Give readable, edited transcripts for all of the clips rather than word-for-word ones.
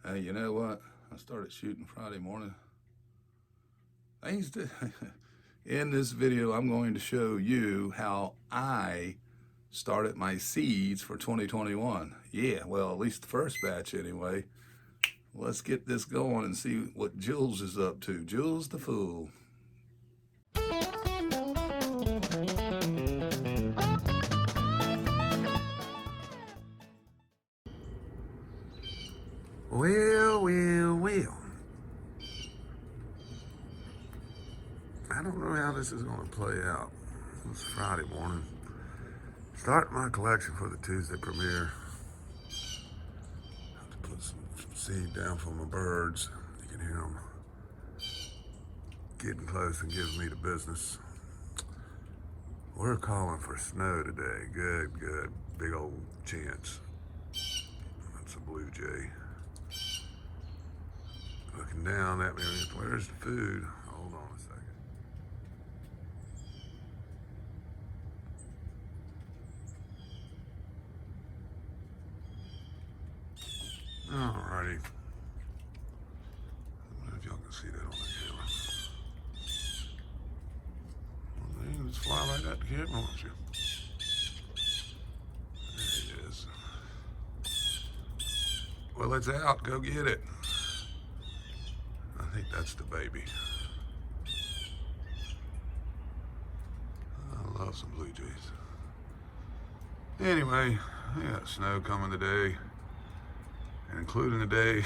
Hey, you know what? I started shooting Friday morning. Things to, in this video, I'm going to show you how I started my seeds for 2021. Yeah, well, at least the first batch anyway. Let's get this going and see what Jules is up to. Jules the Fool. Well. I don't know how this is going to play out. It's Friday morning. Start my collection for the Tuesday premiere. Have to put some seed down for my birds. You can hear them getting close and giving me the business. We're calling for snow today. Good. Big old chance. That's a blue jay. Looking down at me, where's the food? Hold on a second. Alrighty. I don't know if y'all can see that on the camera. Well, you just fly right at the camera, won't you? There it is. Well, it's out. Go get it. I think that's the baby. I love some blue jays. Anyway, we got snow coming today, and including today,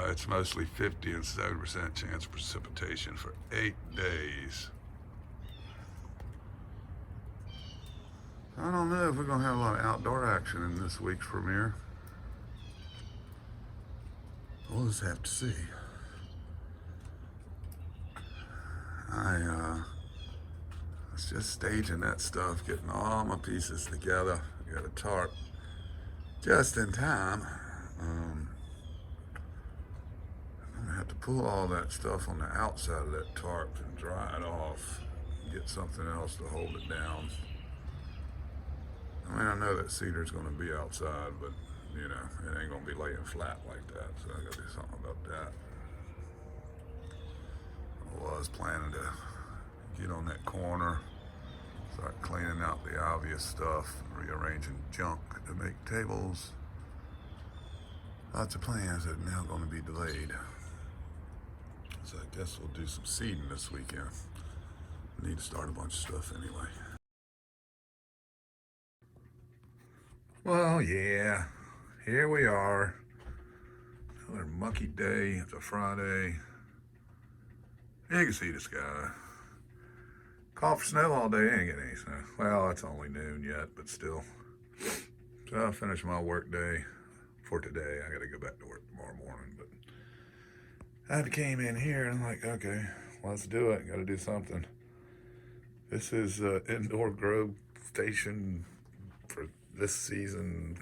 it's mostly 50 and 70% chance of precipitation for 8 days. I don't know if we're gonna have a lot of outdoor action in this week's premiere. We'll just have to see. I was just staging that stuff, getting all my pieces together. I got a tarp just in time. I'm gonna have to pull all that stuff on the outside of that tarp and dry it off. Get something else to hold it down. I mean, I know that cedar's gonna be outside, but you know, it ain't gonna be laying flat like that, so I gotta do something about that. I was planning to get on that corner, start cleaning out the obvious stuff, rearranging junk to make tables. Lots of plans that are now gonna be delayed. So I guess we'll do some seeding this weekend. Need to start a bunch of stuff anyway. Well, yeah, here we are. Another mucky day. It's a Friday. You can see the sky. Call for snow all day. Ain't getting any snow. Well, it's only noon yet, but still. So I'll finish my work day for today. I got to go back to work tomorrow morning, but I came in here and I'm like, okay, let's do it. Got to do something. This is indoor grow station for this season.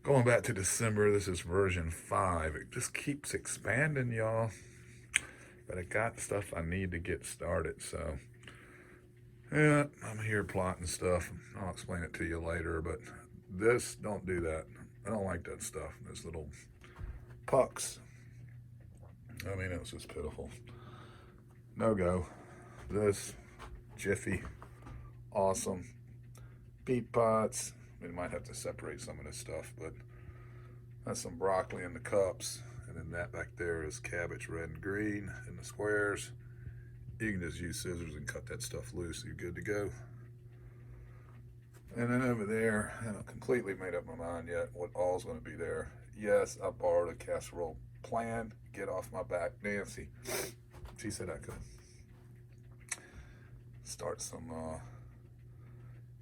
Going back to December, this is version 5. It just keeps expanding, y'all. But I got stuff I need to get started, so yeah, I'm here plotting stuff. I'll explain it to you later, but this, don't do that. I don't like that stuff. Those little pucks. I mean, it's just pitiful. No go. This, Jiffy, awesome. Peat pots. We might have to separate some of this stuff, but that's some broccoli in the cups. And then that back there is cabbage, red and green in the squares. You can just use scissors and cut that stuff loose. You're good to go. And then over there, I haven't completely made up my mind yet what all's going to be there. Yes, I borrowed a casserole plan. Get off my back, Nancy. She said I could start some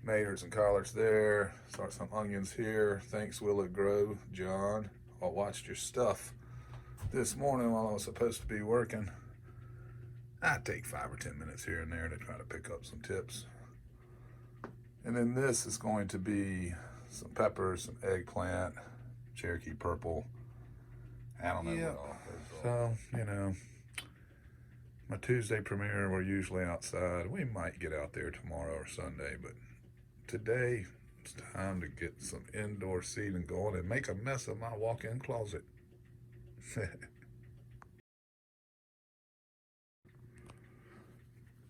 mayers and collards there. Start some onions here. Thanks, Will It Grow, John. I watched your stuff this morning while I was supposed to be working. I'd take 5 or 10 minutes here and there to try to pick up some tips. And then this is going to be some peppers, some eggplant, Cherokee purple. I don't know what all. So, you know, my Tuesday premiere, we're usually outside. We might get out there tomorrow or Sunday, but today, It's time to get some indoor seeding going and make a mess of my walk-in closet.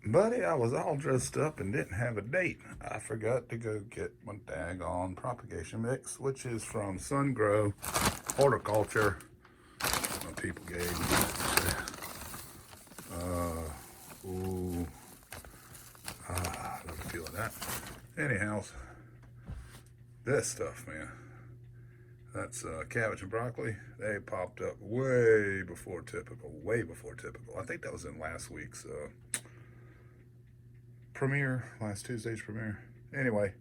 Buddy, I was all dressed up and didn't have a date. I forgot to go get my daggone propagation mix, which is from Sungrow Horticulture. My people gave me. Ooh. I love the feel of that. Anyhow, this stuff, man. That's cabbage and broccoli. They popped up way before typical. Way before typical. I think that was in last week's premiere, last Tuesday's premiere. Anyway,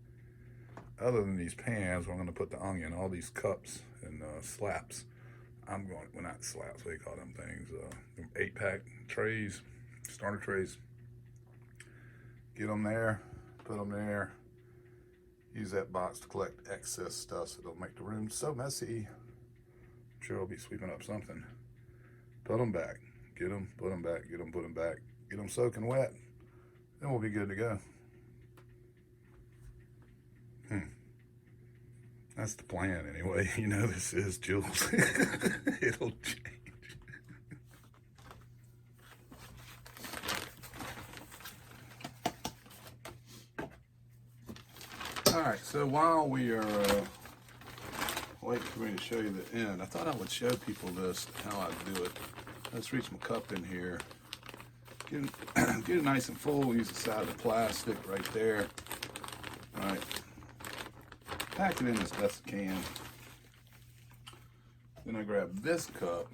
other than these pans, where I'm going to put the onion, all these cups and slaps. I'm going, well, not slaps, what do you call them things? 8-pack trays, starter trays. Get them there, put them there. Use that box to collect excess stuff so don't make the room so messy. I'm sure I'll be sweeping up something. Put them back. Get them, put them back, get them, put them back. Get them soaking wet. Then we'll be good to go. That's the plan anyway. You know this is, Jules. It'll change. Alright, so while we are waiting for me to show you the end, I thought I would show people this, how I do it. Let's reach my cup in here. Get it nice and full. Use the side of the plastic right there. All right. Pack it in as best I can. Then I grab this cup,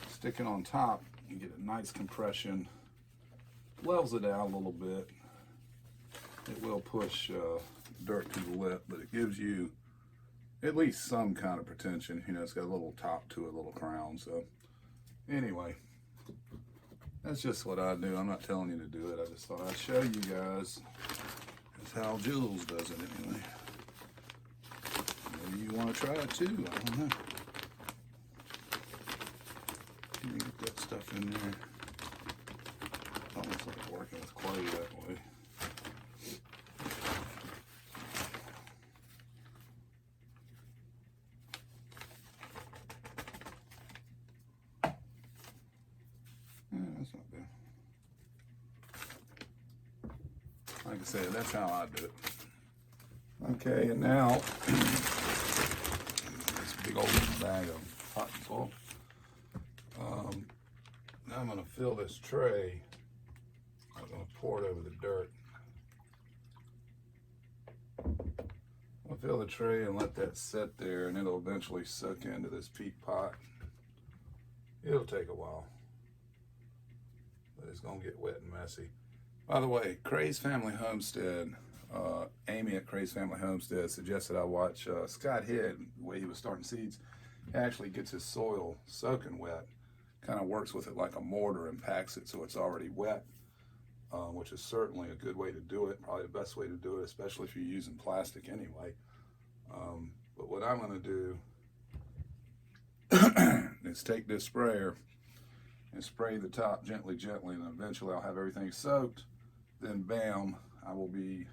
stick it on top, and get a nice compression. Levels it out a little bit. It will push dirt to the lip, but it gives you at least some kind of pretension. You know, it's got a little top to it, a little crown. So anyway, that's just what I do. I'm not telling you to do it. I just thought I'd show you guys. That's how Jules does it anyway. Maybe you want to try it too. I don't know. Let me get that stuff in there. Almost like working with clay that way. That's not bad. Like I said, that's how I do it. Okay, and now this big old bag of cotton soil. Now I'm going to fill this tray. I'm going to pour it over the dirt. I'll fill the tray and let that sit there, and it'll eventually soak into this peat pot. It'll take a while, but it's gonna get wet and messy. By the way, Cray's Family Homestead, Amy at Cray's Family Homestead suggested I watch Scott Head, the way he was starting seeds. He actually gets his soil soaking wet, kind of works with it like a mortar and packs it so it's already wet, which is certainly a good way to do it, probably the best way to do it, especially if you're using plastic anyway. But what I'm gonna do is take this sprayer and spray the top gently, and eventually I'll have everything soaked. Then bam, I will be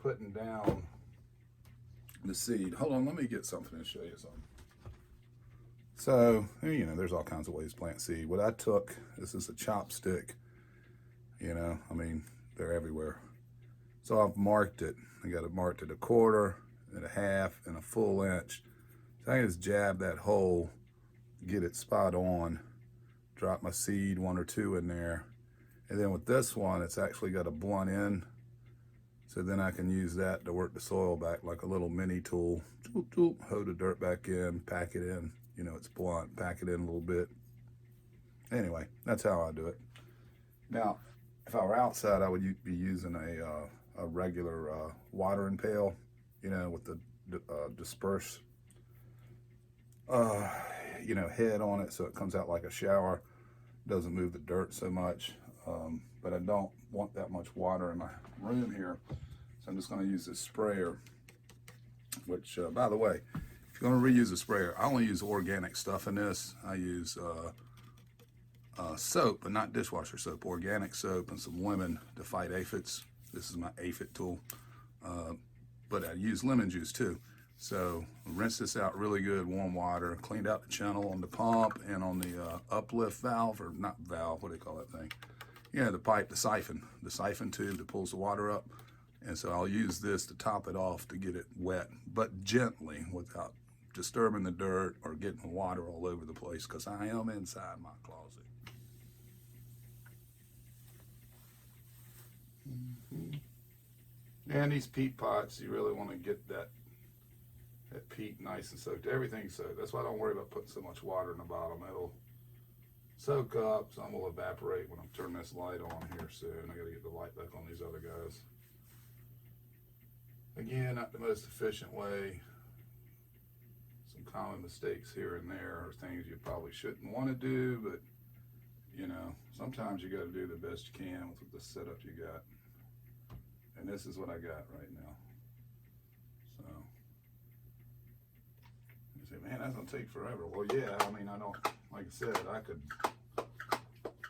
putting down the seed. Hold on, let me get something and show you something. So, you know, there's all kinds of ways to plant seed. What I took, this is a chopstick, you know, I mean, they're everywhere. So I've marked it. I got it marked at 1/4 and 1/2 and a full inch. So I can just jab that hole, get it spot on, drop my seed 1 or 2 in there. And then with this one, it's actually got a blunt end. So then I can use that to work the soil back like a little mini tool. Hoe the dirt back in, pack it in. You know, it's blunt, pack it in a little bit. Anyway, that's how I do it. Now, if I were outside, I would be using a regular watering pail, you know, with the disperse you know, head on it so it comes out like a shower, doesn't move the dirt so much. But I don't want that much water in my room here, so I'm just going to use this sprayer, which by the way, if you're going to reuse a sprayer, I only use organic stuff in this. I use soap, but not dishwasher soap, organic soap and some lemon to fight aphids. This is my aphid tool, but I use lemon juice too. So rinse this out really good, warm water, cleaned out the channel on the pump and on the uplift valve, or not valve, what do they call that thing? Yeah, the pipe, the siphon tube that pulls the water up. And so I'll use this to top it off to get it wet, but gently without disturbing the dirt or getting water all over the place, because I am inside my closet. And these peat pots, you really want to get that peat nice and soaked. Everything's soaked. That's why I don't worry about putting so much water in the bottom. It'll soak up. Some will evaporate when I'm turning this light on here soon. I got to get the light back on these other guys. Again, not the most efficient way. Some common mistakes here and there are things you probably shouldn't want to do, but you know, sometimes you got to do the best you can with the setup you got. And this is what I got right now. So you say, man, that's gonna take forever. Well, yeah, I mean, I don't, like I said, I could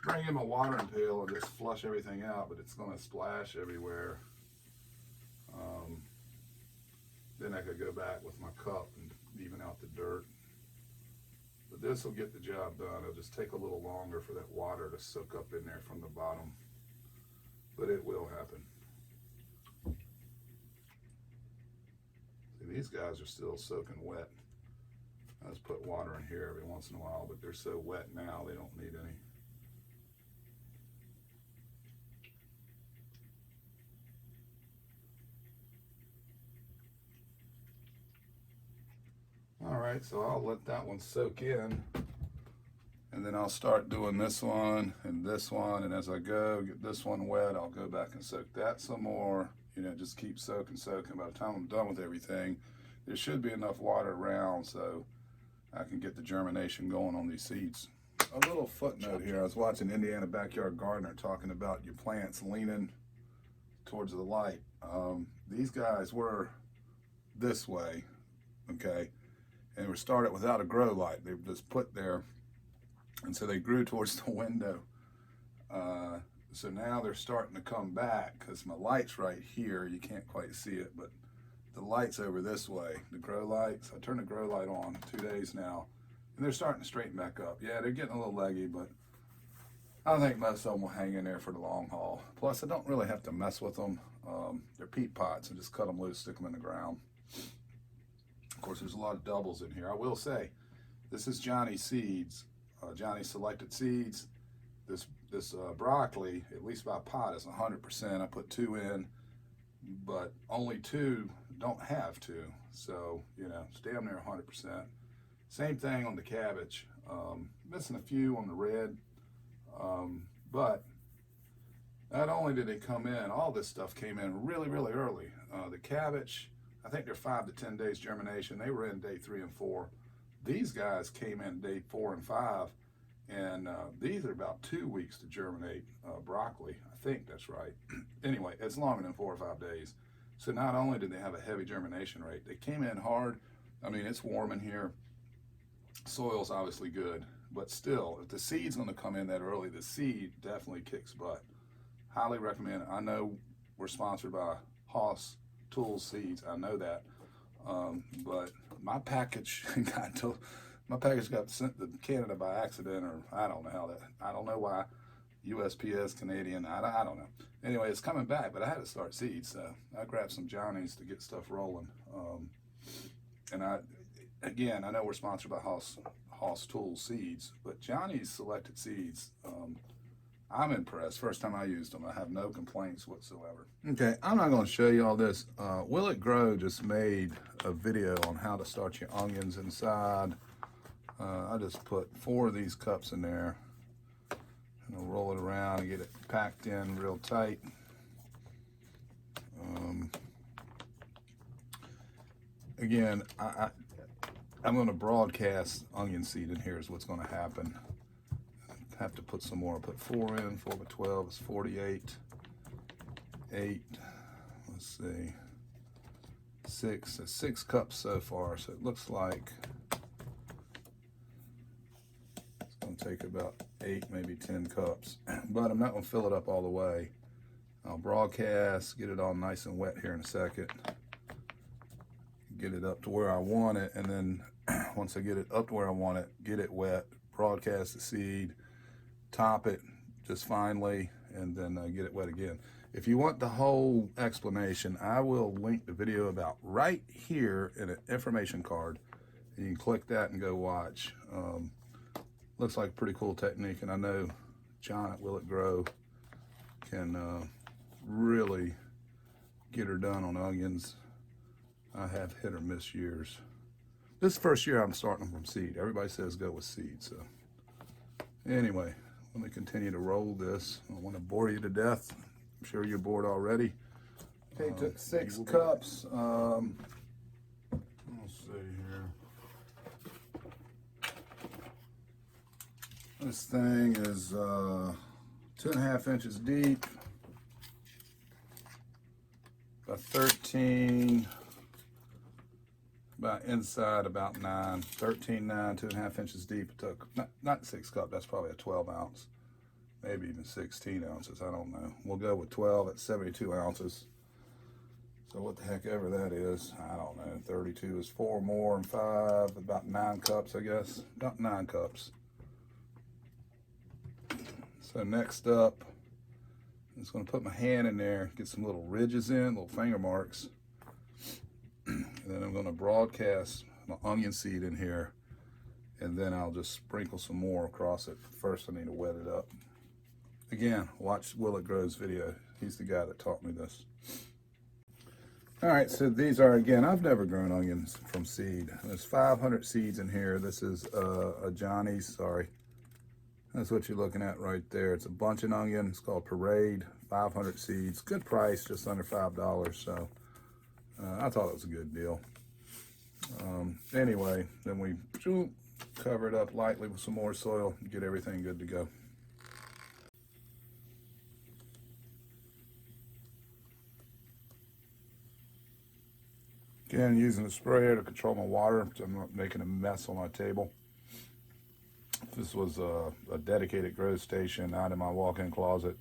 bring in my watering pail and just flush everything out, but it's gonna splash everywhere. Then I could go back with my cup and even out the dirt. But this will get the job done. It'll just take a little longer for that water to soak up in there from the bottom, but it will happen. See, these guys are still soaking wet. I just put water in here every once in a while, but they're so wet now they don't need any. All right, so I'll let that one soak in, and then I'll start doing this one, and as I go, get this one wet, I'll go back and soak that some more. You know, just keep soaking. By the time I'm done with everything, there should be enough water around so I can get the germination going on these seeds. A little footnote here, I was watching Indiana Backyard Gardener talking about your plants leaning towards the light. These guys were this way, okay? And were started without a grow light. They were just put there, and so they grew towards the window. So now they're starting to come back because my light's right here. You can't quite see it, but the light's over this way, the grow light. So I turned the grow light on 2 days now, and they're starting to straighten back up. Yeah, they're getting a little leggy, but I think most of them will hang in there for the long haul. Plus, I don't really have to mess with them. They're peat pots, and just cut them loose, stick them in the ground. Of course, there's a lot of doubles in here. I will say, this is Johnny's seeds, Johnny's selected seeds. This broccoli, at least by pot, is 100%. I put 2 in, but only 2 don't have 2. So, you know, it's damn near 100%. Same thing on the cabbage. Missing a few on the red, but not only did they come in, all this stuff came in really, really early. The cabbage, I think they're 5 to 10 days germination. They were in day 3 and 4. These guys came in day 4 and 5, and these are about 2 weeks to germinate broccoli. I think that's right. Anyway, it's longer than 4 or 5 days. So not only did they have a heavy germination rate, they came in hard. I mean, it's warm in here. Soil's obviously good, but still, if the seed's gonna come in that early, the seed definitely kicks butt. Highly recommend it. I know we're sponsored by Haas Tools Seeds, I know that, but my package got sent to Canada by accident, or I don't know how that, I don't know why. USPS Canadian, I don't know. Anyway, it's coming back, but I had to start seeds, so I grabbed some Johnny's to get stuff rolling. And again, I know we're sponsored by Haas Tools Seeds, but Johnny's selected seeds, I'm impressed. First time I used them, I have no complaints whatsoever. Okay, I'm not going to show you all this. Will It Grow just made a video on how to start your onions inside. I just put 4 of these cups in there, and I'll roll it around and get it packed in real tight. Again, I'm going to broadcast onion seed in here is what's going to happen. Have to put some more. Put 4 in. 4 by 12 is 48. 8. Let's see. 6. So 6 cups so far. So it looks like it's going to take about 8, maybe 10 cups. But I'm not going to fill it up all the way. I'll broadcast, get it all nice and wet here in a second. Get it up to where I want it, and then once I get it up to where I want it, get it wet, broadcast the seed, top it just finely, and then get it wet again. If you want the whole explanation, I will link the video about right here in an information card. You can click that and go watch. Looks like a pretty cool technique, and I know John at Will It Grow can really get her done on onions. I have hit or miss years. This is the first year I'm starting them from seed. Everybody says go with seed. So anyway, let me continue to roll this. I don't want to bore you to death. I'm sure you're bored already. Okay, took 6 cups. Let's see here. This thing is 2.5 inches deep, about 13, about inside about 9, 13, 9, 2.5 inches deep. It took, not 6 cups, that's probably a 12 ounce, maybe even 16 ounces, I don't know. We'll go with 12 at 72 ounces. So what the heck ever that is, I don't know. 32 is 4 more and 5, about 9 cups, I guess, about 9 cups. So next up, I'm just going to put my hand in there, get some little ridges in, little finger marks. And then I'm going to broadcast my onion seed in here, and then I'll just sprinkle some more across it. First I need to wet it up. Again, watch Will It Grow's video. He's the guy that taught me this. All right, so these are, again, I've never grown onions from seed. There's 500 seeds in here. This is a Johnny's, sorry. That's what you're looking at right there. It's a buncheon onion. It's called Parade, 500 seeds. Good price, just under $5. So I thought it was a good deal. Anyway, then we cover it up lightly with some more soil, get everything good to go. Again, using a sprayer to control my water, so I'm not making a mess on my table. If this was a dedicated grow station out in my walk-in closet,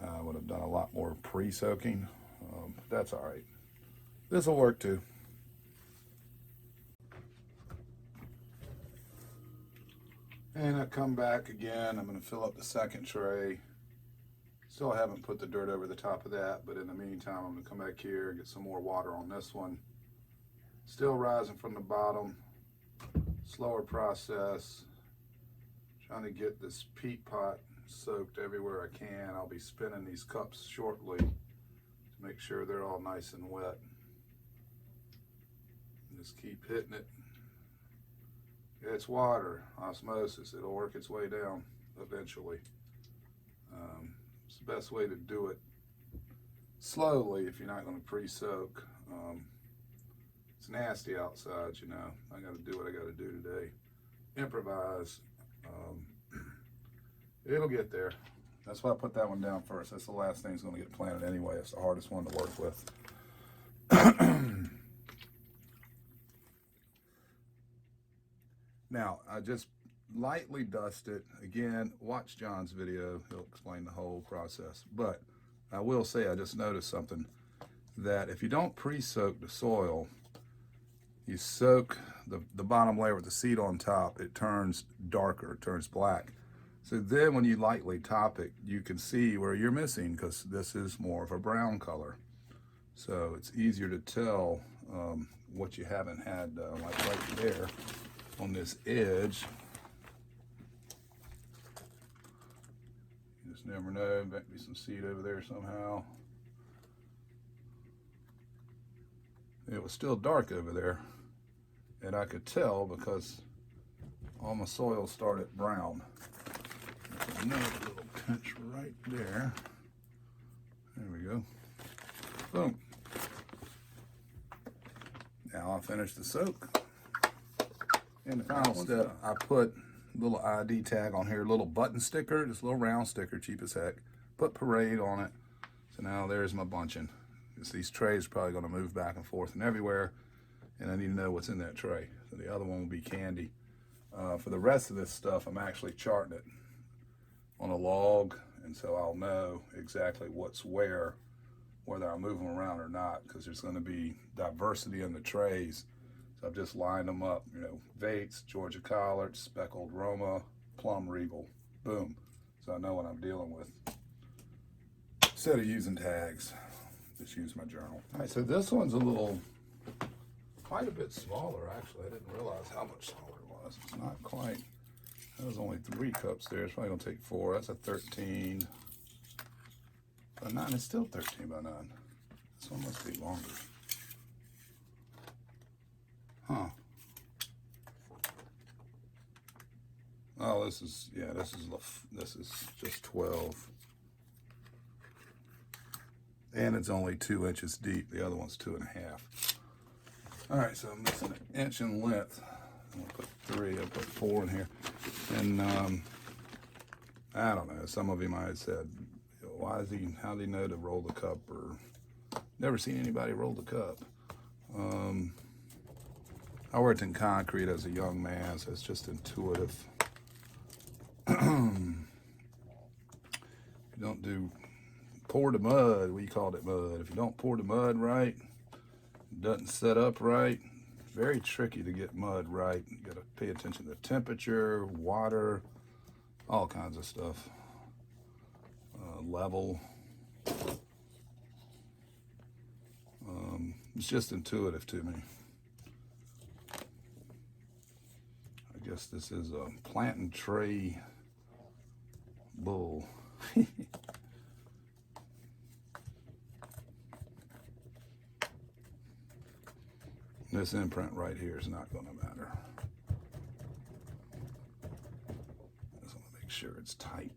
I would have done a lot more pre-soaking. But that's all right. This will work too. And I come back again. I'm going to fill up the second tray. Still haven't put the dirt over the top of that, but in the meantime, I'm going to come back here, get some more water on this one. Still rising from the bottom. Slower process. Trying to get this peat pot soaked everywhere I can. I'll be spinning these cups shortly to make sure they're all nice and wet. Just keep hitting it. It's water, osmosis. It'll work its way down eventually. It's the best way to do it slowly if you're not going to pre-soak. It's nasty outside, you know. I got to do what I got to do today. Improvise. It'll get there. That's why I put that one down first. That's the last thing that's going to get planted anyway. It's the hardest one to work with. Now, I just lightly dust it. Again, watch John's video. He'll explain the whole process. But I will say, I just noticed something, that if you don't pre-soak the soil, you soak the bottom layer with the seed on top, it turns darker, it turns black. So then when you lightly top it, you can see where you're missing, because this is more of a brown color. So it's easier to tell what you haven't had, like right there on this edge. You just never know, there might be some seed over there somehow. It was still dark over there, and I could tell because all my soil started brown. There's another little pinch right there. There we go. Boom. Now I'll finish the soak. And the final step, I put a little ID tag on here, a little button sticker, this little round sticker, cheap as heck. Put Parade on it. So now there's my buncheon. These trays are probably going to move back and forth and everywhere, and I need to know what's in that tray. So the other one will be candy. For the rest of this stuff, I'm actually charting it on a log, and so I'll know exactly what's where, whether I move them around or not, because there's going to be diversity in the trays. So I've just lined them up, you know, Vates, Georgia collards, speckled Roma, plum, regal, boom. So I know what I'm dealing with. Instead of using tags, just use my journal. All right, so this one's quite a bit smaller, actually. I didn't realize how much smaller it was. It's not quite, that was only 3 cups there. It's probably gonna take 4. That's a 13 by 9. It's still 13 by 9. This one must be longer. Huh. Oh, this is just 12. And it's only 2 inches deep. The other one's 2.5. All right, so I'm missing 1 inch in length. I'm gonna put 3, I'll put 4 in here. And I don't know, some of you might have said, how does he know to roll the cup? Or never seen anybody roll the cup. I worked in concrete as a young man, so it's just intuitive. You don't pour the mud, we called it mud. If you don't pour the mud right, it doesn't set up right, it's very tricky to get mud right. You gotta pay attention to temperature, water, all kinds of stuff. Level. It's just intuitive to me. I guess this is a plant and tray bull. This imprint right here is not going to matter. I just want to make sure it's tight.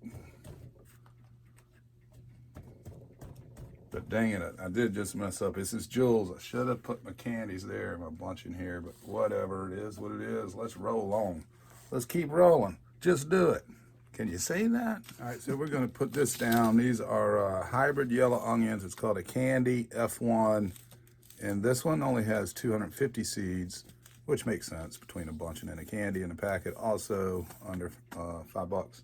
But dang it, I did just mess up. This is Jules. I should have put my candies there, my bunch in here, but whatever, it is what it is. Let's roll on. Let's keep rolling. Just do it. Can you say that? All right, so we're going to put this down. These are hybrid yellow onions. It's called a candy F1. And this one only has 250 seeds, which makes sense between a bunch and a candy in a packet. Also under $5.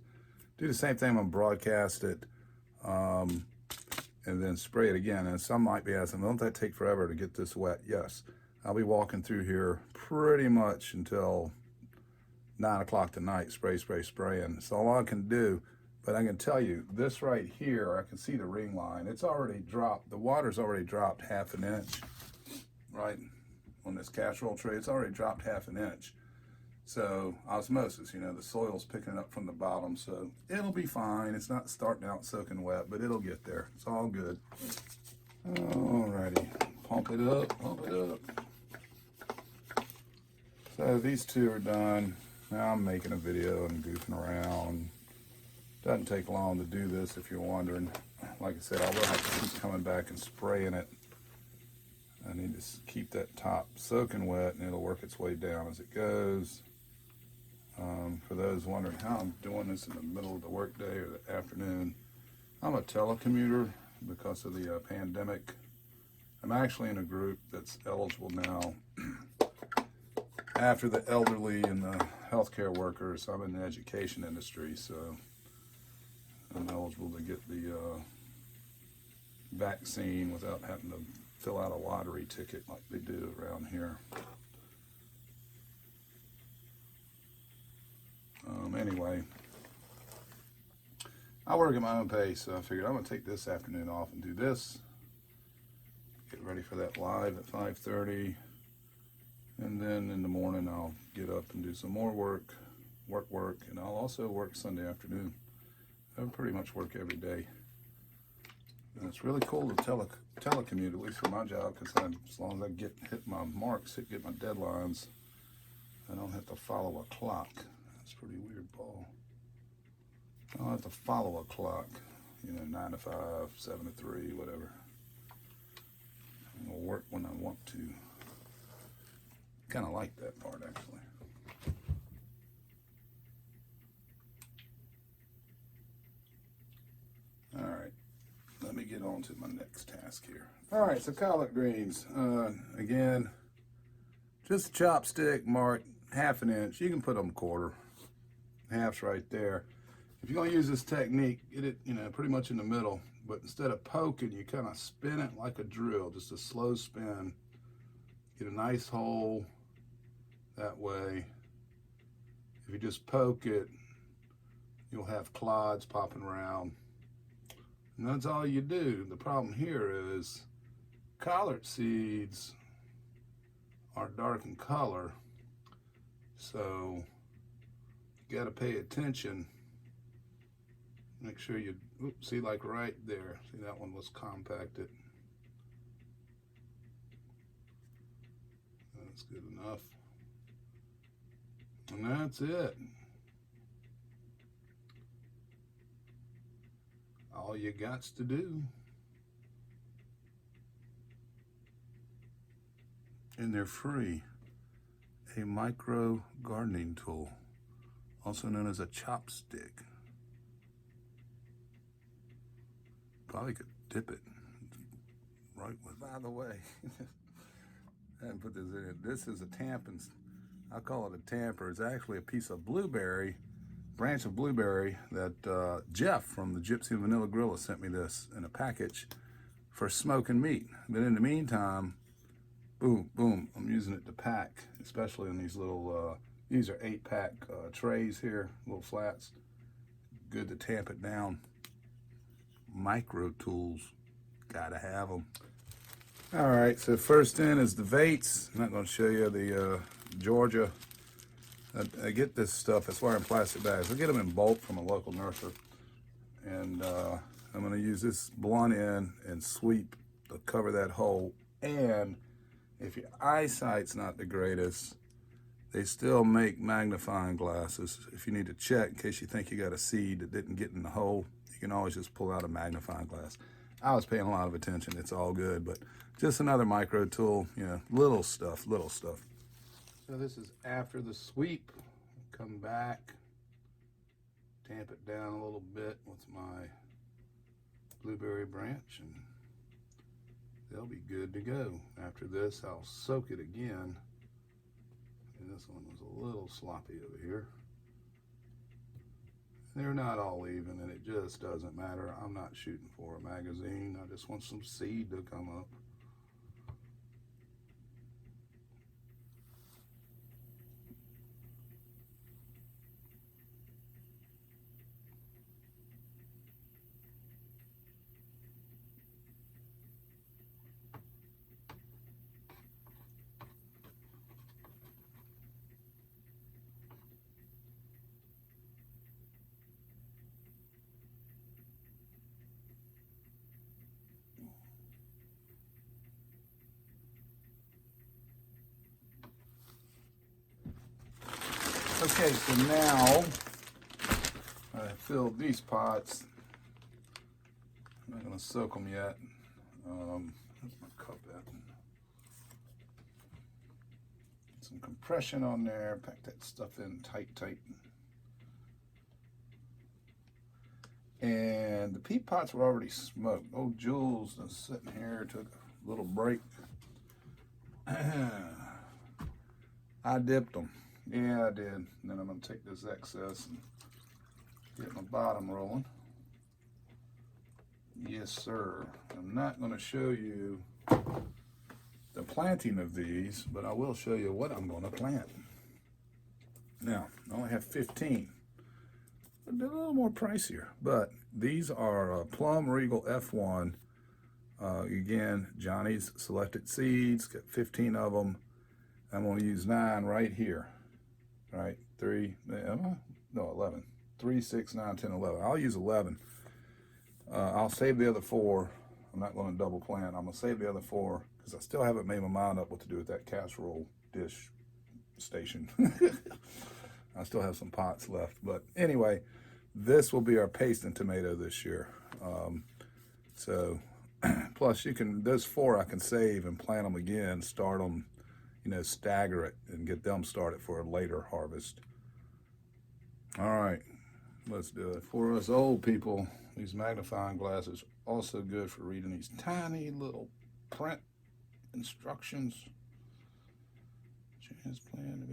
Do the same thing. I'm gonna broadcast it and then spray it again. And some might be asking, won't that take forever to get this wet? Yes. I'll be walking through here pretty much until 9 o'clock tonight, spraying. It's all I can do. But I can tell you, this right here, I can see the ring line. It's already dropped. The water's already dropped 1/2 inch, right? On this casserole tray, it's already dropped 1/2 inch. So osmosis, you know, the soil's picking it up from the bottom, so it'll be fine. It's not starting out soaking wet, but it'll get there. It's all good. Alrighty, pump it up, pump it up. So these 2 are done. Now I'm making a video and goofing around. Doesn't take long to do this if you're wondering. Like I said, I will have to keep coming back and spraying it. I need to keep that top soaking wet and it'll work its way down as it goes. For those wondering how I'm doing this in the middle of the workday or the afternoon, I'm a telecommuter because of the pandemic. I'm actually in a group that's eligible now after the elderly and the healthcare workers. I'm in the education industry, so I'm eligible to get the vaccine without having to fill out a lottery ticket like they do around here. Anyway, I work at my own pace, so I figured I'm going to take this afternoon off and do this. Get ready for that live at 5:30. And then in the morning I'll get up and do some more work, and I'll also work Sunday afternoon. I pretty much work every day. And it's really cool to telecommute, at least for my job, because as long as I hit my marks, get my deadlines, I don't have to follow a clock. That's a pretty weird ball. I don't have to follow a clock, you know, 9 to 5, 7 to 3, whatever. I'll work when I want to. Kind of like that part, actually. All right, let me get on to my next task here. All right, so collard greens. Again, just a chopstick marked 1/2 inch. You can put them 1/4. Half's right there. If you're gonna use this technique, get it, pretty much in the middle, but instead of poking, you kind of spin it like a drill, just a slow spin. Get a nice hole that way. If you just poke it, you'll have clods popping around. And that's all you do. The problem here is collard seeds are dark in color, so you got to pay attention. Make sure you, see, like right there, see, that one was compacted. That's good enough. And that's it. All you got to do. And they're free. A micro gardening tool, also known as a chopstick. Probably could dip it right with. By the way, I didn't put this in it. This is a tampon. I call it a tamper. It's actually a piece of blueberry, branch of blueberry that Jeff from the Gypsy and Vanilla Gorilla sent me this in a package for smoking meat. But in the meantime, boom, boom, I'm using it to pack, especially in these little, these are 8-pack trays here, little flats. Good to tamp it down. Micro tools, gotta have them. All right, so first in is the vates. I'm not gonna show you the Georgia. I get this stuff, it's wire in plastic bags. I get them in bulk from a local nursery. And I'm gonna use this blunt end and sweep to cover that hole. And if your eyesight's not the greatest, they still make magnifying glasses. If you need to check in case you think you got a seed that didn't get in the hole, you can always just pull out a magnifying glass. I was paying a lot of attention, it's all good, but just another micro tool, little stuff, little stuff. So this is after the sweep. Come back, tamp it down a little bit with my blueberry branch, and they'll be good to go. After this, I'll soak it again. And this one was a little sloppy over here. They're not all even, and it just doesn't matter. I'm not shooting for a magazine. I just want some seed to come up. Okay, so now I filled these pots. I'm not gonna soak them yet. Where's my cup at? Some compression on there, pack that stuff in tight. And the peat pots were already smoked. Old Jules was sitting here, took a little break. I dipped them. Yeah, I did. And then I'm gonna take this excess and get my bottom rolling. Yes, sir. I'm not gonna show you the planting of these, but I will show you what I'm gonna plant. Now, I only have 15. But they're a little more pricier, but these are Plum Regal F1. Again, Johnny's selected seeds, got 15 of them. I'm gonna use 9 right here. Right, 11. 3, 6, 9, 10, 11. I'll use 11. I'll save the other 4. I'm not going to double plant. I'm going to save the other 4 because I still haven't made my mind up what to do with that casserole dish station. I still have some pots left. But anyway, this will be our pasting tomato this year. So, plus those 4 I can save and plant them again, start them, stagger it and get them started for a later harvest. All right, let's do it. For us old people, these magnifying glasses are also good for reading these tiny little print instructions. Transplant.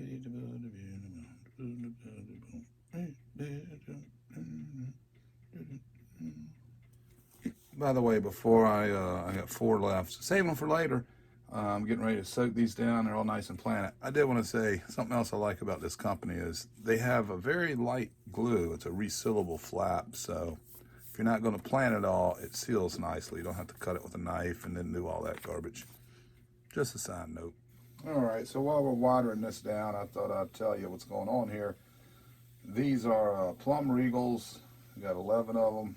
by the way, before I got 4 left. Save them for later. I'm getting ready to soak these down. They're all nice and planted. I did want to say something else I like about this company is they have a very light glue. It's a resealable flap, so if you're not going to plant it all, it seals nicely. You don't have to cut it with a knife and then do all that garbage. Just a side note. All right, so while we're watering this down, I thought I'd tell you what's going on here. These are plum regals. We got 11 of them.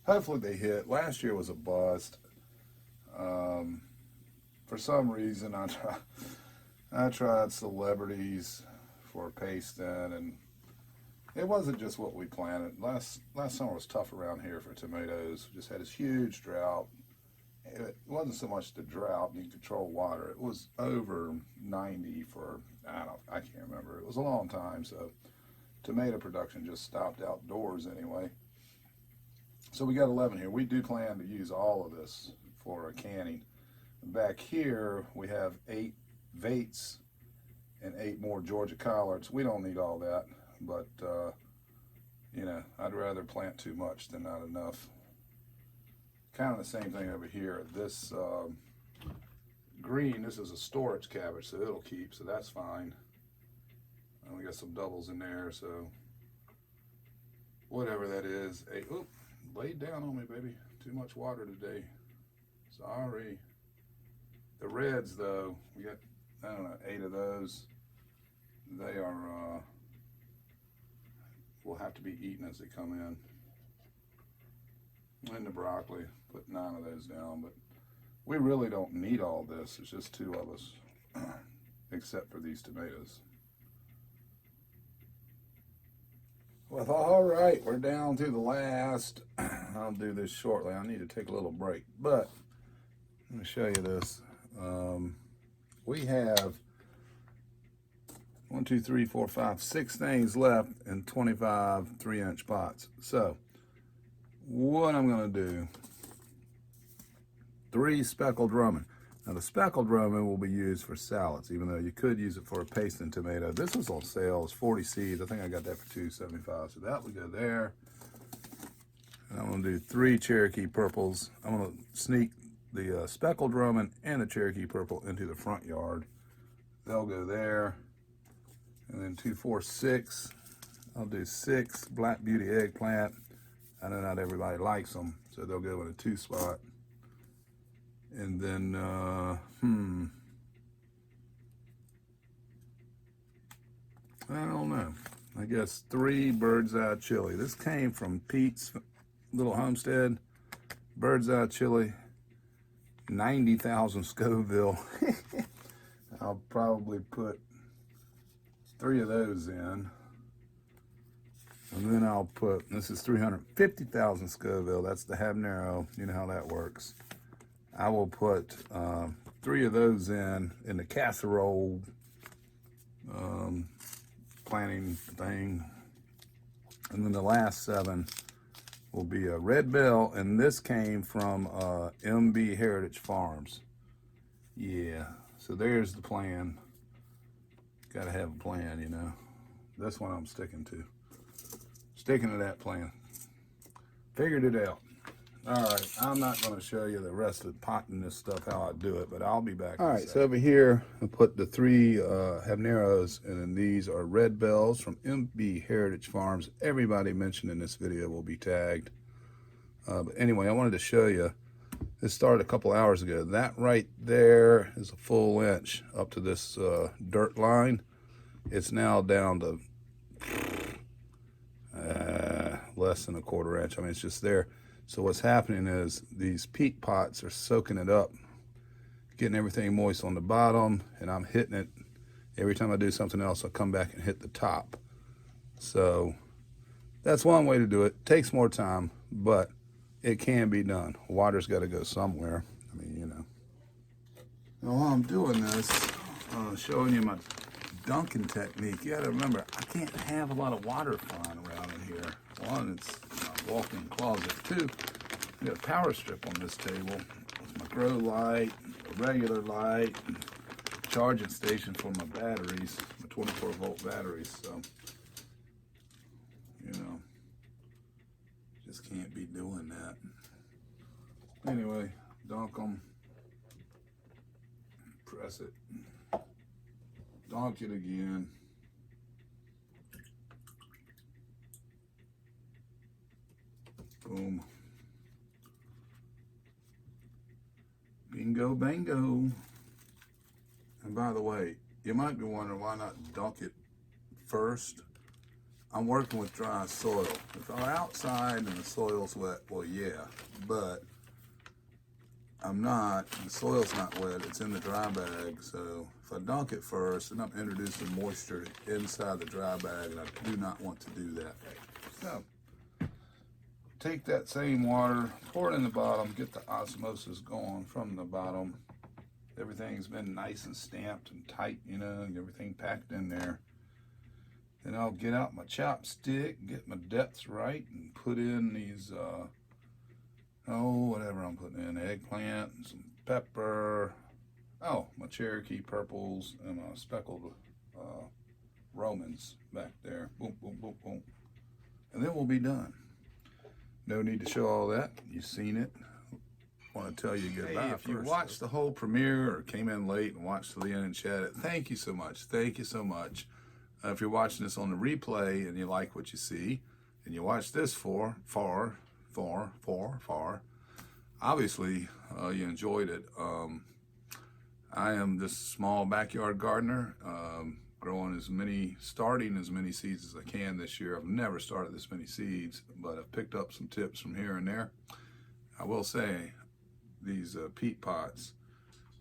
Hopefully they hit. Last year was a bust. For some reason, I tried celebrities for pasting, and it wasn't just what we planted. Last summer was tough around here for tomatoes. We just had this huge drought. It wasn't so much the drought, you can control water. It was over 90 for, I can't remember. It was a long time, so tomato production just stopped outdoors anyway. So we got 11 here. We do plan to use all of this for canning. Back here, we have 8 vates and 8 more Georgia collards. We don't need all that, but, you know, I'd rather plant too much than not enough. Kind of the same thing over here. This green, this is a storage cabbage, so it'll keep, so that's fine. And we got some doubles in there, so whatever that is. Hey, oop, laid down on me, baby. Too much water today. Sorry. The reds, though, we got, I don't know, 8 of those. They are, will have to be eaten as they come in. And the broccoli, put 9 of those down, but we really don't need all this. There's just 2 of us, except for these tomatoes. Well, all right, we're down to the last. I'll do this shortly. I need to take a little break, but let me show you this. We have 1, 2, 3, 4, 5, 6 things left in 25 3-inch pots. So what I'm going to do, 3 speckled Roman. Now the speckled Roman will be used for salads, even though you could use it for a pasting tomato. This was on sale. It's 40 seeds. I think I got that for $2.75. So that would go there. And I'm going to do 3 Cherokee purples. I'm going to sneak the speckled Roman and the Cherokee purple into the front yard. They'll go there. And then 2, 4, 6. I'll do 6 Black Beauty eggplant. I know not everybody likes them, so they'll go in a 2 spot. And then, I don't know. I guess 3 bird's eye chili. This came from Pete's little homestead. Bird's eye chili, 90,000 Scoville. I'll probably put 3 of those in. And then I'll put, this is 350,000 Scoville. That's the habanero. You know how that works. I will put 3 of those in the casserole planting thing. And then the last 7 will be a red bell. And this came from MB Heritage Farms. Yeah, so there's the plan. Gotta have a plan, you know. That's what I'm sticking to. Sticking to that plan. Figured it out. All right, I'm not going to show you the rest of the potting this stuff, how I do it, but I'll be back. All right, so over here, I put the 3 habaneros, and then these are red bells from MB Heritage Farms. Everybody mentioned in this video will be tagged. But anyway, I wanted to show you. This started a couple hours ago. That right there is a full inch up to this dirt line. It's now down to less than a 1/4 inch. I mean, it's just there. So what's happening is these peat pots are soaking it up, getting everything moist on the bottom, and I'm hitting it. Every time I do something else, I'll come back and hit the top. So that's one way to do it. Takes more time, but it can be done. Water's got to go somewhere. I mean, you know. Now, while I'm doing this, showing you my dunking technique, you got to remember, I can't have a lot of water flying around in here. 1, it's my walk-in closet. 2, I got a power strip on this table with my grow light, a regular light, and a charging station for my batteries, my 24-volt batteries. So, you know, just can't be doing that. Anyway, dunk them. Press it. Dunk it again. Boom. Bingo, bango. And by the way, you might be wondering why not dunk it first. I'm working with dry soil. If I'm outside and the soil's wet, well, yeah, but I'm not. The soil's not wet. It's in the dry bag. So if I dunk it first, then I'm introducing moisture inside the dry bag, and I do not want to do that. So take that same water, pour it in the bottom, get the osmosis going from the bottom. Everything's been nice and stamped and tight, you know, and everything packed in there. Then I'll get out my chopstick, get my depths right, and put in these, whatever I'm putting in, eggplant, and some pepper, my Cherokee purples, and my speckled Romans back there. Boom, boom, boom, boom. And then we'll be done. No need to show all that. You've seen it. I want to tell you goodbye. Hey, if you watched the whole premiere or came in late and watched till the end and chatted, thank you so much. Thank you so much. If you're watching this on the replay and you like what you see, and you watch this far, obviously you enjoyed it. I am this small backyard gardener, starting as many seeds as I can this year. I've never started this many seeds, but I've picked up some tips from here and there. I will say, these peat pots,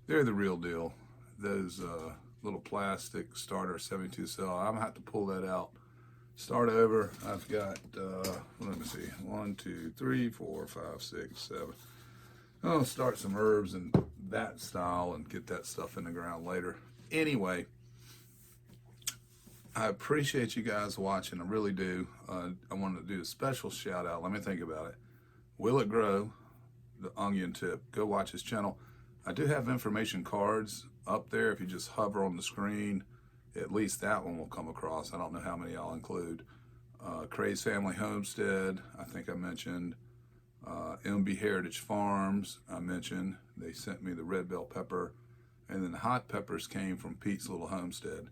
they're the real deal. Those little plastic starter 72 cell, I'm gonna have to pull that out, start over. I've got, let me see, 1, 2, 3, 4, 5, 6, 7. I'll start some herbs in that style and get that stuff in the ground later. Anyway, I appreciate you guys watching, I really do. I wanted to do a special shout out. Let me think about it. Will It Grow, the onion tip. Go watch his channel. I do have information cards up there. If you just hover on the screen, at least that one will come across. I don't know how many I'll include. Cray's Family Homestead, I think I mentioned. MB Heritage Farms, I mentioned. They sent me the red bell pepper. And then the hot peppers came from Pete's Little Homestead.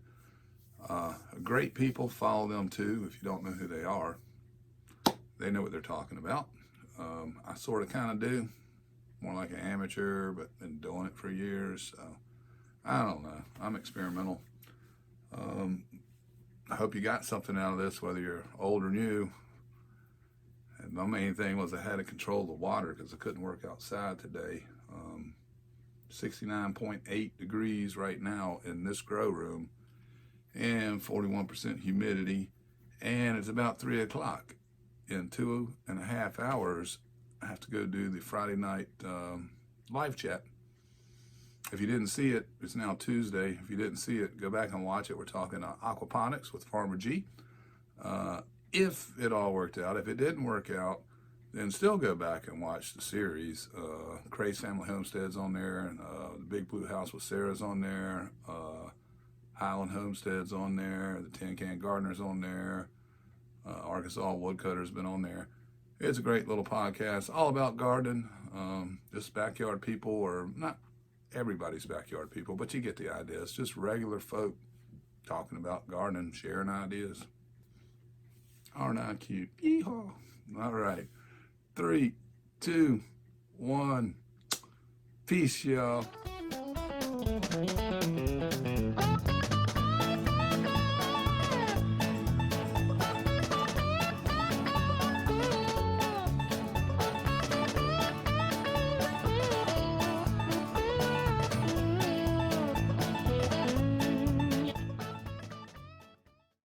Great people, follow them too. If you don't know who they are, they know what they're talking about. I sort of kind of do, more like an amateur, but been doing it for years, so I don't know. I'm experimental. I hope you got something out of this, whether you're old or new. And my main thing was I had to control the water because I couldn't work outside today. 69.8 degrees right now in this grow room, and 41% humidity, and it's about 3 o'clock. In 2.5 hours, I have to go do the Friday night live chat. If you didn't see it, it's now Tuesday. If you didn't see it, go back and watch it. We're talking aquaponics with Farmer G. If it all worked out. If it didn't work out, then still go back and watch the series. Cray's Family Homestead's on there, and the Big Blue House with Sarah's on there. Highland Homestead's on there. The Tin Can Gardener's on there. Arkansas Woodcutter's been on there. It's a great little podcast, all about gardening. Just backyard people, or not everybody's backyard people, but you get the idea. It's just regular folk talking about gardening, sharing ideas. Aren't I cute? Yeehaw. All right. 3, 2, 1. Peace, y'all.